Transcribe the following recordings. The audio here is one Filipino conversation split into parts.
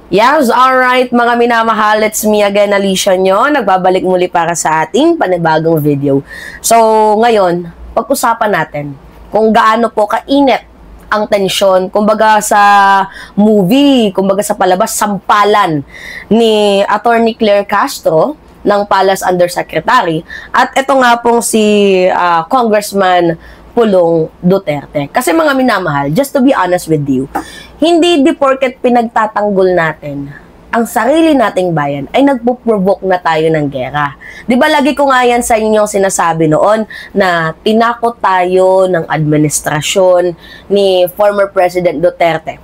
Yes, alright mga minamahal, it's me again, Alicia nyo. Nagbabalik muli para sa ating panibagong video. So, ngayon, pag-usapan natin kung gaano po kainit ang tensyon, kumbaga sa movie, kumbaga sa palabas, sampalan ni Attorney Claire Castro ng Palace Undersecretary. At ito nga pong si Congressman Pulong Duterte. Kasi mga minamahal, just to be honest with you, hindi di porket pinagtatanggol natin ang sarili nating bayan ay nagpo-provoke na tayo ng gera. Di ba lagi ko nga yan sa inyong sinasabi noon na tinakot tayo ng administrasyon ni former President Duterte.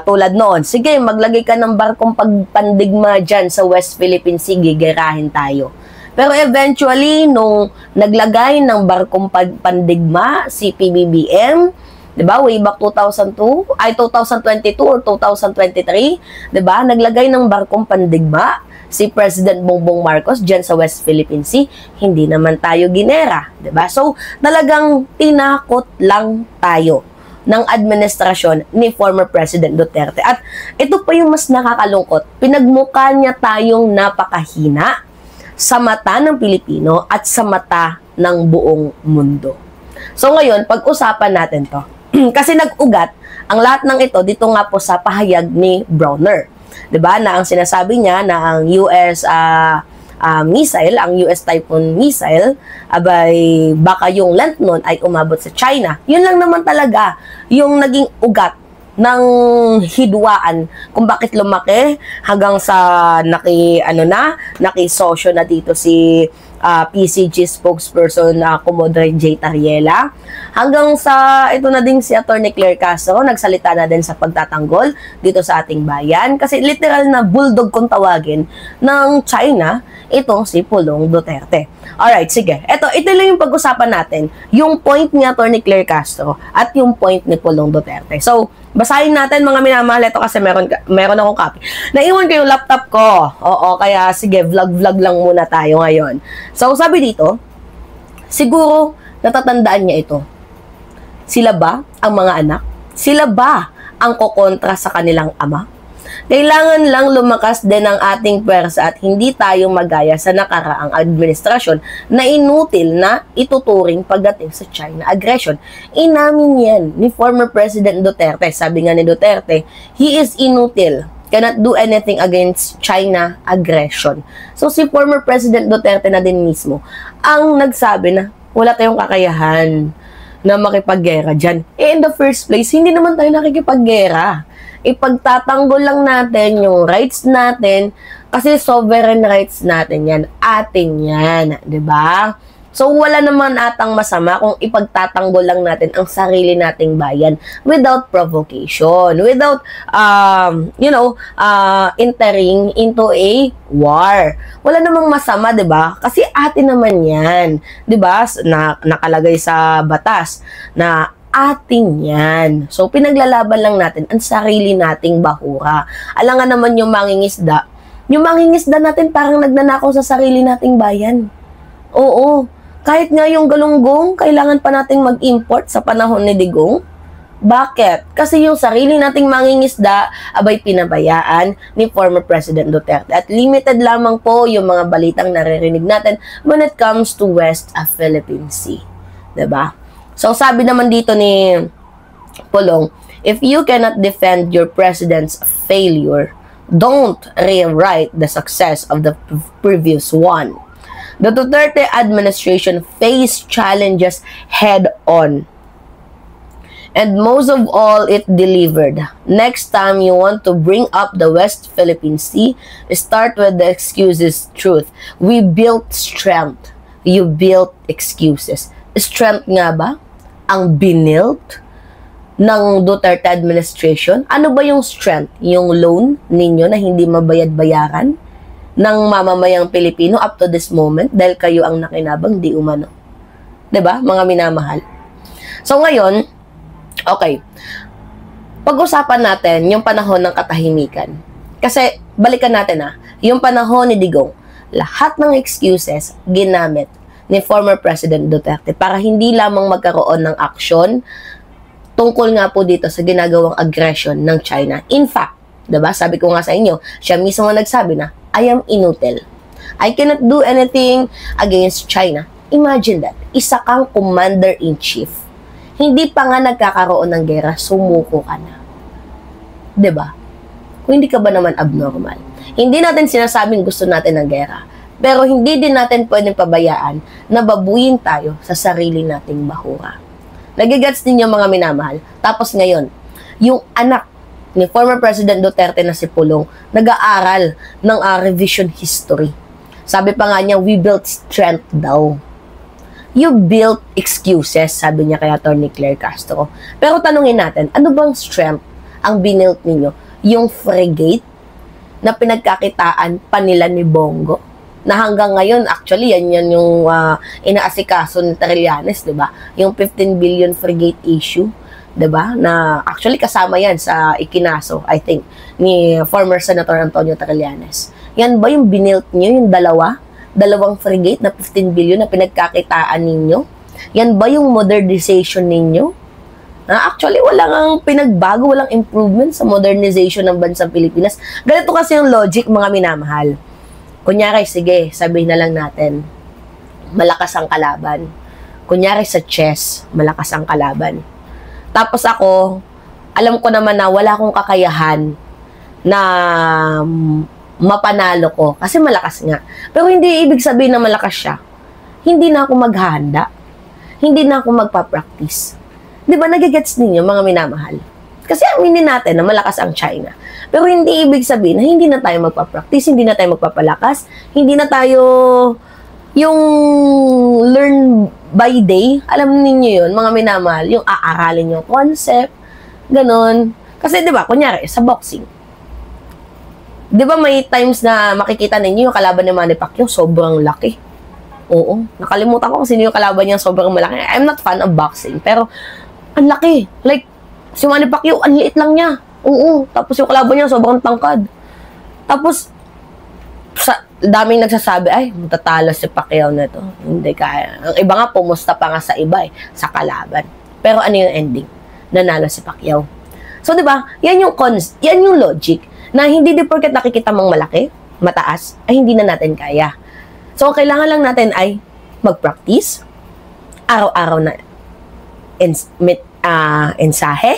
Tulad noon, sige maglagay ka ng barkong pagpandigma dyan sa West Philippine Sea, gigerahin tayo. Pero eventually, nung naglagay ng barkong pandigma si PBBM, 'di ba? Way back 2022 or 2023, 'di ba? Naglagay ng barkong pandigma si President Bongbong Marcos diyan sa West Philippine Sea, hindi naman tayo ginera, 'di ba? So, talagang tinakot lang tayo ng administrasyon ni former President Duterte. At ito pa yung mas nakakalungkot, pinagmukha niya tayong napakahina sa mata ng Pilipino at sa mata ng buong mundo. So ngayon, pag-usapan natin to. Kasi nag-ugat ang lahat ng ito dito nga po sa pahayag ni Browner. 'Di ba? Na ang sinasabi niya na ang US missile, ang US Typhoon missile, abay baka yung length nun ay umabot sa China. Yun lang naman talaga yung naging ugat ng hidwaan kung bakit lumaki hanggang sa nakisosyo na dito si PCG spokesperson Commodore J. Tariela, hanggang sa ito na din si Attorney Claire Castro nagsalita na din sa pagtatanggol dito sa ating bayan kasi literal na bulldog kung tawagin ng China itong si Pulong Duterte. Alright, sige. Ito lang yung pag-usapan natin, yung point ni Attorney Claire Castro at yung point ni Pulong Duterte. So, basahin natin mga minamahal ito kasi meron akong copy. Naiwan ko yung laptop ko. Oo, kaya sige, vlog lang muna tayo ngayon. So, sabi dito, siguro natatandaan niya ito. Sila ba ang mga anak? Sila ba ang kokontra sa kanilang ama? Kailangan lang lumakas din ang ating pwersa at hindi tayo magaya sa nakaraang administrasyon na inutil na ituturing pagdating sa China aggression. Inamin yan ni former President Duterte. Sabi nga ni Duterte, he is inutil, cannot do anything against China aggression. So si former President Duterte na din mismo ang nagsabi na wala tayong kakayahan na makipaggera dyan. In the first place, hindi naman tayo nakikipaggera. Ipagtatanggol lang natin yung rights natin kasi sovereign rights natin yan. Atin yan. 'Di ba? So, wala naman atang masama kung ipagtatanggol lang natin ang sarili nating bayan without provocation, without, entering into a war. Wala namang masama, 'di ba? Kasi atin naman yan. 'Di ba? Nakalagay sa batas na atin yan. So, pinaglalaban lang natin ang sarili nating bahura. Alam nga naman yung mangingisda natin parang nagnanakaw sa sarili nating bayan. Oo. Kahit nga yung galunggong, kailangan pa nating mag-import sa panahon ni Digong. Bakit? Kasi yung sarili nating mangingisda, abay pinabayaan ni former President Duterte. At limited lamang po yung mga balitang naririnig natin when it comes to West Philippine Sea. 'Di ba? So, sabi naman dito ni Pulong, if you cannot defend your president's failure, don't rewrite the success of the previous one. The Duterte administration faced challenges head-on. And most of all, it delivered. Next time you want to bring up the West Philippine Sea, start with the excuses truth. We built strength. You built excuses. Strength nga ba ang binilt ng Duterte administration? Ano ba yung strength? Yung loan ninyo na hindi mabayad-bayaran ng mamamayang Pilipino up to this moment dahil kayo ang nakinabang di umano. 'Di ba, mga minamahal? So ngayon, okay. Pag-usapan natin yung panahon ng katahimikan. Kasi balikan natin yung panahon ni Digong, lahat ng excuses ginamit ni former President Duterte para hindi lamang magkaroon ng aksyon tungkol nga po dito sa ginagawang aggression ng China. In fact, Diba? Sabi ko nga sa inyo, siya mismo ang nagsabi na, I am inutil. I cannot do anything against China. Imagine that. Isa kang commander-in-chief. Hindi pa nga nagkakaroon ng gera, sumuko ka na. Diba? Kung hindi ka ba naman abnormal? Hindi natin sinasabing gusto natin ng gera. Pero hindi din natin pwedeng pabayaan na babuyin tayo sa sarili nating bahura. Nagigets ninyo mga minamahal. Tapos ngayon, yung anak ni former President Duterte na si Pulong, nag-aaral ng revision history. Sabi pa nga niya, we built strength daw. You built excuses, sabi niya kay Atty. Claire Castro. Pero tanungin natin, ano bang strength ang binilt ninyo? Yung frigate na pinagkakitaan pa nila ni Bongo? Na hanggang ngayon, actually, yan yung inaasikaso ni Trillanes, di ba? Yung 15 billion frigate issue. 'Di ba? Na actually kasama 'yan sa ikinaso, I think, ni former Senator Antonio Trillanes. Yan ba yung binilt niyo, yung dalawang frigate na 15 billion na pinagkakitaan ninyo? Yan ba yung modernization ninyo? Actually, walang pinagbago, walang improvement sa modernization ng bansang Pilipinas. Ganito kasi yung logic, mga minamahal. Kunyari, sige, sabihin na lang natin, malakas ang kalaban. Kunyari sa chess, malakas ang kalaban. Tapos ako, alam ko naman na wala akong kakayahan na mapanalo ko. Kasi malakas nga. Pero hindi ibig sabihin na malakas siya. Hindi na ako maghahanda. Hindi na ako magpa-practice. Di ba nagigets ninyo, mga minamahal? Kasi aminin natin na malakas ang China. Pero hindi ibig sabihin na hindi na tayo magpa-practice, hindi na tayo magpapalakas, hindi na tayo yung learn by day, alam niyo yun, mga minamahal, yung aaralin yung concept, ganon. Kasi, di ba, kunyari, sa boxing, di ba may times na makikita ninyo yung kalaban ni Manny Pacquiao, sobrang laki. Oo, nakalimutan ko kung sino yung kalaban niya sobrang malaki. I'm not fan of boxing, pero, ang laki. Like, si Manny Pacquiao, ang liit lang niya. Oo, tapos yung kalaban niya, sobrang tangkad. Tapos, sa daming nagsasabi, ay, matatalo si Pacquiao na ito. Hindi kaya. Ang iba nga, pumusta pa nga sa iba sa kalaban. Pero ano yung ending? Nanalo si Pacquiao. So, di ba, yan yung logic, na hindi di porket nakikita mong malaki, mataas, ay hindi na natin kaya. So, ang kailangan lang natin ay mag-practice, araw-araw na ensahe,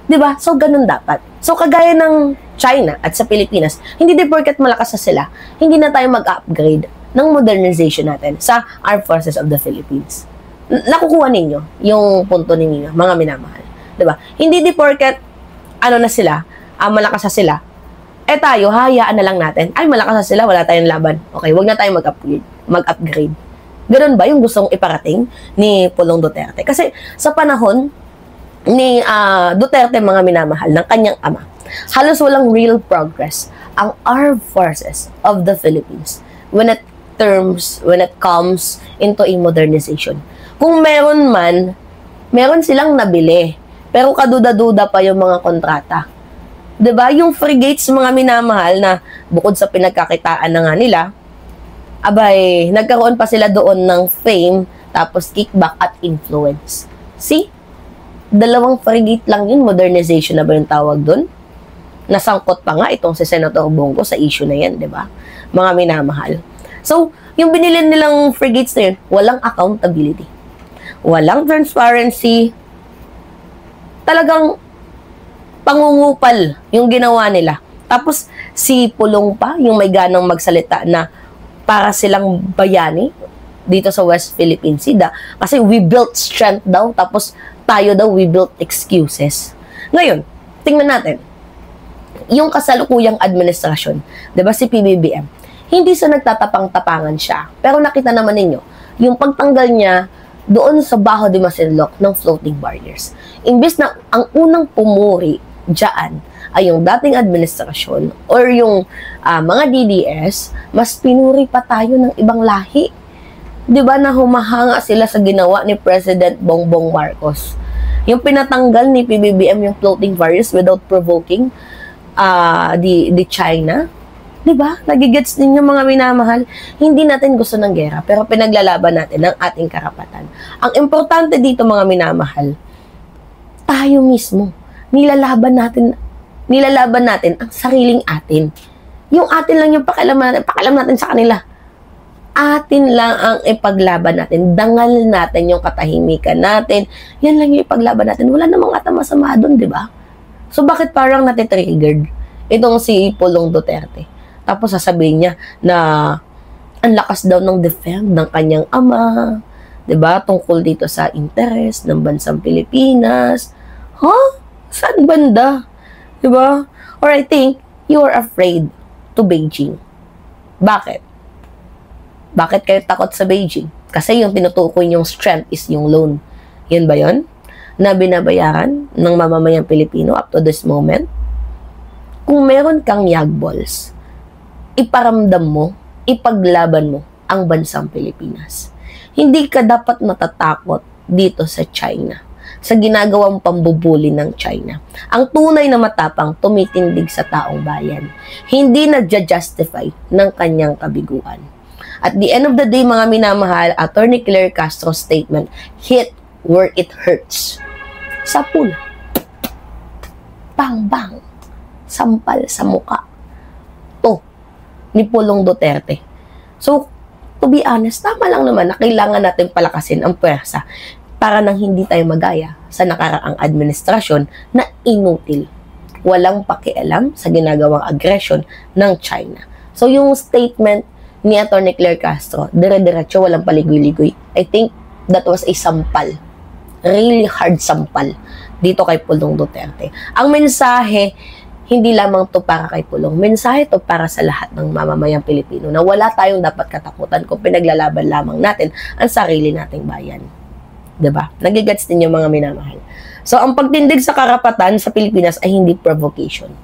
di ba? So, ganun dapat. So, kagaya ng China at sa Pilipinas, hindi din porket malakas na sila, hindi na tayo mag-upgrade ng modernization natin sa Armed Forces of the Philippines. Nakukuha ninyo yung punto ninyo, mga minamahal. Diba? Hindi din porket ano na sila, malakas na sila, tayo, hayaan na lang natin, ay malakas na sila, wala tayong laban. Okay, wag na tayong mag-upgrade. Ganun ba yung gustong iparating ni Pulong Duterte? Kasi sa panahon ni Duterte, mga minamahal, ng kanyang ama, halos walang real progress ang Armed Forces of the Philippines when it comes into a modernization. Kung meron man, meron silang nabili, pero kaduda-duda pa yung mga kontrata. 'Di ba? Yung frigates, mga minamahal, na bukod sa pinagkakitaan na nga nila, abay, nagkaroon pa sila doon ng fame, tapos kickback at influence. See? 2 frigate lang yun, modernization na ba yung tawag doon? Nasangkot pa nga itong si Senator Bongo sa issue na yan, di ba? Mga minamahal. So, yung binili nilang frigates na yun, walang accountability. Walang transparency. Talagang pangungupal yung ginawa nila. Tapos, si Pulong pa, yung may ganang magsalita na para silang bayani dito sa West Philippine Sea. Kasi we built strength daw, tapos tayo daw, we built excuses. Ngayon, tingnan natin. Yung kasalukuyang administrasyon, 'di ba, si PBBM, hindi sa nagtatapang-tapangan siya. Pero nakita naman ninyo, yung pagtanggal niya doon sa Bajo de Masinloc ng floating barriers. Imbes na ang unang pumuri diyan ay yung dating administrasyon or yung mga DDS, mas pinuri pa tayo ng ibang lahi. 'Di ba, na humahanga sila sa ginawa ni President Bongbong Marcos. Yung pinatanggal ni PBBM yung floating barriers without provoking the China. 'Di ba? Nagigets ninyo, mga minamahal. Hindi natin gusto ng gera, pero pinaglalaban natin ang ating karapatan. Ang importante dito, mga minamahal, tayo mismo, nilalaban natin nilalaban natin ang sariling atin. Yung atin lang yung pakialam natin sa kanila. Atin lang ang ipaglaban natin. Dangal natin yung katahimikan natin. Yan lang yung ipaglaban natin. Wala namang ata masama doon, di ba? So, bakit parang natitriggered itong si Pulong Duterte? Tapos sasabihin niya na ang lakas daw ng defend ng kanyang ama, 'di ba? Tungkol dito sa interes ng bansang Pilipinas. Saan banda? 'Di ba? Or I think you are afraid to Beijing. Bakit? Bakit kayo takot sa Beijing? Kasi yung tinutukoy yung strength is yung loan. Yun ba yun? Na binabayaran ng mamamayang Pilipino up to this moment? Kung meron kang yagballs, iparamdam mo, ipaglaban mo ang bansang Pilipinas. Hindi ka dapat natatakot dito sa China, sa ginagawang pambubuli ng China. Ang tunay na matapang tumitindig sa taong bayan. Hindi nagja-justify ng kanyang kabiguan. At the end of the day, mga minamahal, Attorney Claire Castro's statement, hit where it hurts. Sa pula. Bang-bang. Sampal sa muka. Ni Pulong Duterte. So, to be honest, tama lang naman na kailangan natin palakasin ang pwersa para nang hindi tayo magaya sa nakaraang administrasyon na inutil. Walang pakialam sa ginagawang aggression ng China. So, yung statement ni Atty. Claire Castro, dire-diretso, walang paligoy-ligoy. I think that was a sampal. Really hard sampal dito kay Pulong Duterte. Ang mensahe, hindi lamang to para kay Pulong. Mensahe to para sa lahat ng mamamayang Pilipino na wala tayong dapat katakutan kung pinaglalaban lamang natin ang sarili nating bayan. Diba? Nagigets din yung mga minamahal. So, ang pagtindig sa karapatan sa Pilipinas ay hindi provocation.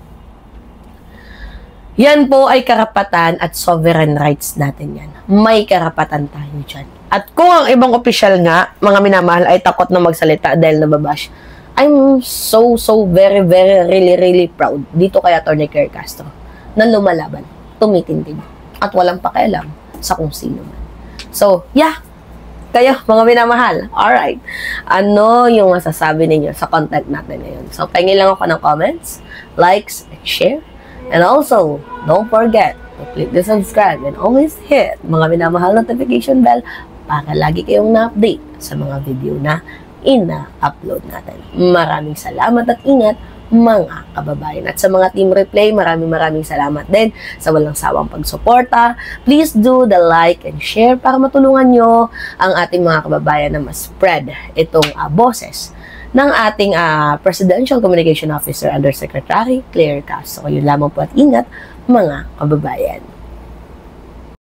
Yan po ay karapatan at sovereign rights natin yan. May karapatan tayo dyan. At kung ang ibang opisyal nga, mga minamahal, ay takot na magsalita dahil nababash, I'm so very really proud dito kay Atty. Claire Castro na lumalaban, tumitindig, at walang pakialam sa kung sino man. So, yeah, kayo, mga minamahal, alright, ano yung masasabi ninyo sa content natin ngayon? So, pahingin lang ako ng comments, likes, and share, and also, don't forget to click the subscribe and always hit mga minamahal notification bell para lagi kayong na-update sa mga video na ina-upload natin. Maraming salamat at ingat, mga kababayan. At sa mga Team Replay, maraming salamat din sa walang sawang pagsuporta. Please do the like and share para matulungan nyo ang ating mga kababayan na mas spread itong boses ng ating Presidential Communication Officer Undersecretary Claire Castro. Yun lamang po at ingat, mga kababayan.